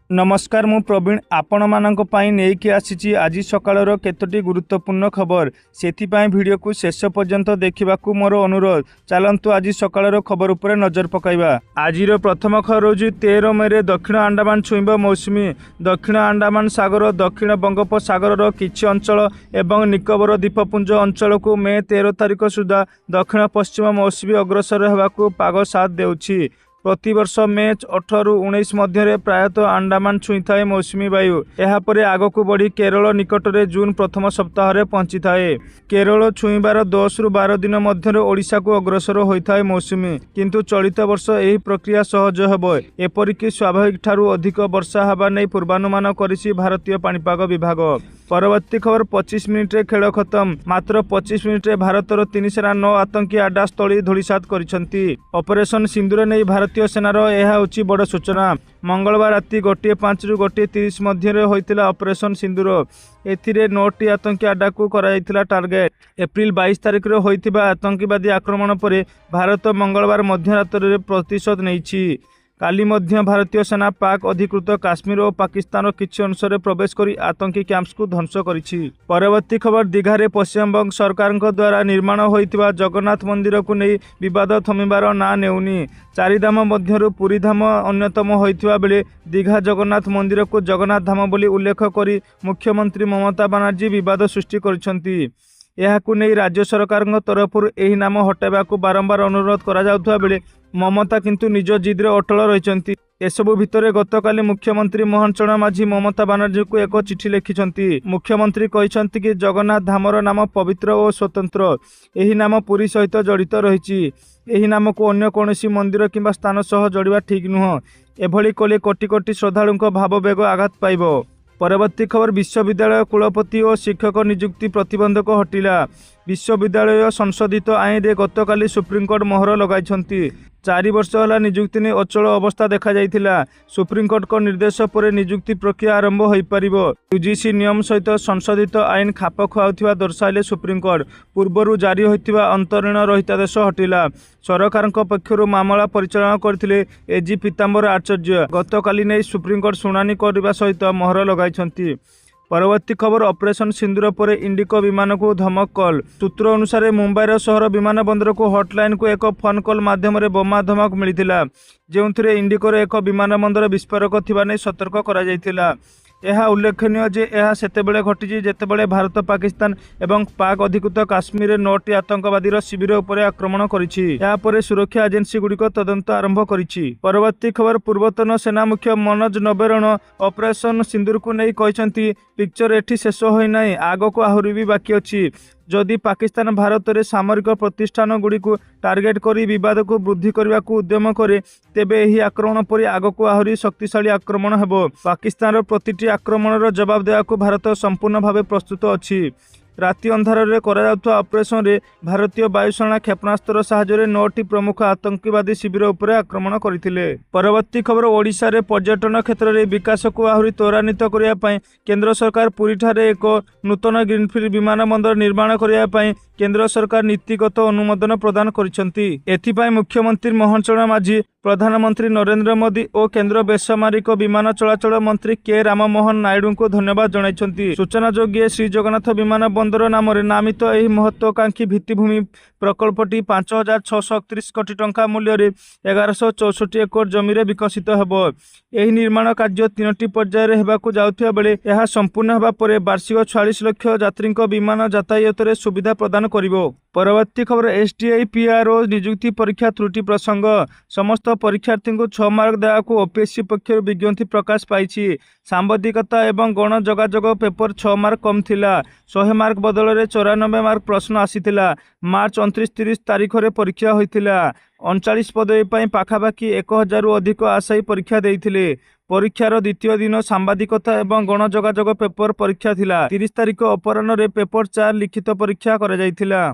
नमस्कार मु प्रवीण आपण मानक पई नेकी आसीची आज सकाळर केतोटी गुरुत्वपूर्ण खबर सेथिपाई वीडियो को शेष पर्यंत देखिबाकू मोर अनुरोध। चलंतु आज सकाळर खबर उपरे नजर पकाइबा। आजिर प्रथम खबर होची 13 मे रे दक्षिण अंडमान छुईब मौसुमी। दक्षिण अंडमान सागर दक्षिण बंगोपसागर किछि अंचल एवं निकोबर द्वीपपुंज अंचल को मे 13 तारिख सुधा दक्षिण पश्चिम मौसुमी अग्रसर हेबाकू पाग साथ देउछि। प्रतिवर्ष मे 18 रु 19 मध्य प्रायतः अंडमान छुई थाए मौसुमी वायु। यापर आगक बढ़ी केरल निकट में जून प्रथम सप्ताह पहुंची थाए। केरल छुईबार 10 रु 12 दिन मध्य ओडिशा को अग्रसर होता है मौसुमी, किंतु चलित वर्ष यह प्रक्रिया सहज हेब। एपरिक स्वाभाविक ठारू अधिक वर्षा हवा नहीं पूर्वानुमान करिछि भारतीय पाणीपाग विभाग। परवर्ती खबर 25 मिनिट रे खेल खत्म। मात्र 25 मिनिट रे भारतर 3 सेना 9 आतंकी आडा स्थली धूलिसात करिसंती। ऑपरेशन सिंदूर नहीं भारतीय सेनार यह होची बड़ सूचना। मंगलवार राति 1:05 रु 1:30 मध्य होइतिला ऑपरेशन सिंदूर। एथिरे 9टी आतंकी आडा को कराइतिला टार्गेट। एप्रिल 22 तारिख रे होइतिबा आतंकवादी आक्रमण पर भारत मंगलवार मध्यरात्रि रे प्रतिशोध नेइछि। काली मध्य भारतीय सेना पाक अधिकृत काश्मीर और पाकिस्तान किछि अंशरे प्रवेश करी आतंकी कैंप्स को ध्वंस करिछि। परवर्ती खबर दीघारे पश्चिमबंग सरकार द्वारा निर्माण होइतिबा जगन्नाथ मंदिर को नहीं विवाद थमिबार ना नेउनी। चारिधाम मध्यरु पुरी धाम अन्यतम होइतिबा बेले दीघा जगन्नाथ मंदिर को जगन्नाथ धाम बोली उल्लेख करी मुख्यमंत्री ममता बनर्जी विवाद सृष्टि करिसंती। यहाकू नहीं राज्य सरकार तरफ यही नाम हटाइबा को बारंबार अनुरोध करा जाउथबा बेले ममता किंतु निज जिद्रे अटल रहिसंती। एसबु भितरे गतकाली मुख्यमंत्री मोहन चरण माझी ममता बनर्जी को एक चिठी लिखिसंती। मुख्यमंत्री कहिसंती कि जगन्नाथ धामर नाम पवित्र और स्वतंत्र। यही नाम पुरी सहित जड़ित रहिछि। यही नाम को अन्य कोनोसी मंदिर किंबा स्थान सह जोड़िबा ठीक नुह। एभली कले कोटी कोटी श्रद्धालुंक भाववेग आघात पाइबो। परवर्ती खबर विश्वविद्यालय कुलपति और शिक्षक नियुक्ति प्रतिबंधक हटिला। विश्वविद्यालय संशोधित आईन रे गतकाली सुप्रीमकोर्ट मोहर लगाइछंती। 4 वर्ष होला नियुक्ति ने अचल अवस्था देखा जाइथिला। सुप्रीमकोर्ट को निर्देश पर नियुक्ति प्रक्रिया आरंभ होई परिबो। यूजीसी नियम सहित संशोधित आईन खाप खुआउथिबा दर्शाइले सुप्रीमकोर्ट। पूर्वरु जारी होइथिबा अंतरीण रहितादेश हटिला। सरकार पक्षरु मामला परिचालना करथिले एजी पीताम्बर आचार्य। गतकाली नै सुप्रीमकोर्ट शुणानी करबा सहित मोहर लगाइछंती। परवर्ती खबर ऑपरेशन सिंदूर पर इंडिको विमान को धमक कॉल। सूत्र अनुसार मुंबईर शहर विमान बंदर को हॉटलाइन को एक फोन कॉल माध्यम बोमा धमक मिलता, जो इंडिकोर एक विमान बंदर विस्फोरक थिबा नै सतर्क करा जायतिला। यह उल्लेखनीय जे यह सेतेबेले घटिछि जेतेबेले भारत पाकिस्तान एवं पाक अधिकृत काश्मीर 9टी आतंकवादी शिविर उपर आक्रमण करिछि। या परे सुरक्षा एजेंसी गुड़िक तदंत आरंभ करिछि। परवर्ती खबर पूर्वतन सेना मुख्य मनोज नबेरण ऑपरेशन सिंदूर को नहीं कहिसंती पिक्चर एठी शेष होई नाही, आगो को आहुरी भी बाकी अछि। जदि पाकिस्तान भारत में सामरिक प्रतिष्ठान गुड़ी को टार्गेट करी विवाद को वृद्धि करने को उद्यम करे तेबे यही आक्रमण पर आग को आहरी शक्तिशाली आक्रमण हेबो। पाकिस्तान प्रतिटी आक्रमण जवाब देवा को भारत संपूर्ण भाव प्रस्तुत अछि। राति अंधार रे करा जाउथवा ऑपरेशन रे भारतीय वायुसेना क्षेपणास्त्र साहाय्य 9टी प्रमुख आतंकवादी शिविर उपर आक्रमण करथिले। परवर्ती खबर ओडिशा रे पर्यटन क्षेत्र रे विकास को आहुरी त्वरान्वित करिया पई केंद्र सरकार पुरी ठारे एक नूतन ग्रीनफील्ड विमान बंदर निर्माण करिया पई केंद्र सरकार नीतिगत अनुमोदन प्रदान करिसंती। एथिपाई मुख्यमंत्री मोहन चरण माझी, प्रधानमंत्री नरेंद्र मोदी और केंद्र बेसामरिक विमान चलाचल मंत्री के राममोहन नायडू को धन्यवाद जणाइछंती। सूचना योग्य श्री जगन्नाथ विमान बंदर नाम नामित यह महत्वाकांक्षी भित्तिभूमि प्रकल्पटी 5631 कोटी टंका मूल्य 1164 एकड़ जमीन विकसित हेबो। यह निर्माण कार्य 3टी पर्यायर हेबाकू जाउथिबा बेले यह संपूर्ण हेबा परे वार्षिक 46 लाख यात्री विमान यातायात रे सुविधा प्रदान करिवो। परवर्ती खबर एसटीआई पीआरओ नियुक्ति परीक्षा त्रुटि प्रसंग। समस्त परीक्षार्थी को 6 मार्क देवा को ओपीएससी पक्षर विज्ञप्ति प्रकाश पाई। सांबादिकता एवं गण जोगाजोग पेपर 6 मार्क कम थिला। 100 मार्क बदल में 94 मार्क प्रश्न आसीथिला। मार्च 29-30 तारीख रे परीक्षा होइथिला। 39 पदवी पाई पाखापाखि 1000 रु अधिक आशायी परीक्षा देइथिले। परीक्षार द्वितीय दिन सांबादिकता एवं गण जोगाजोग पेपर परीक्षा थिला। 30 तारीख अपराह्न रे पेपर 4 लिखित परीक्षा करा जाइथिला।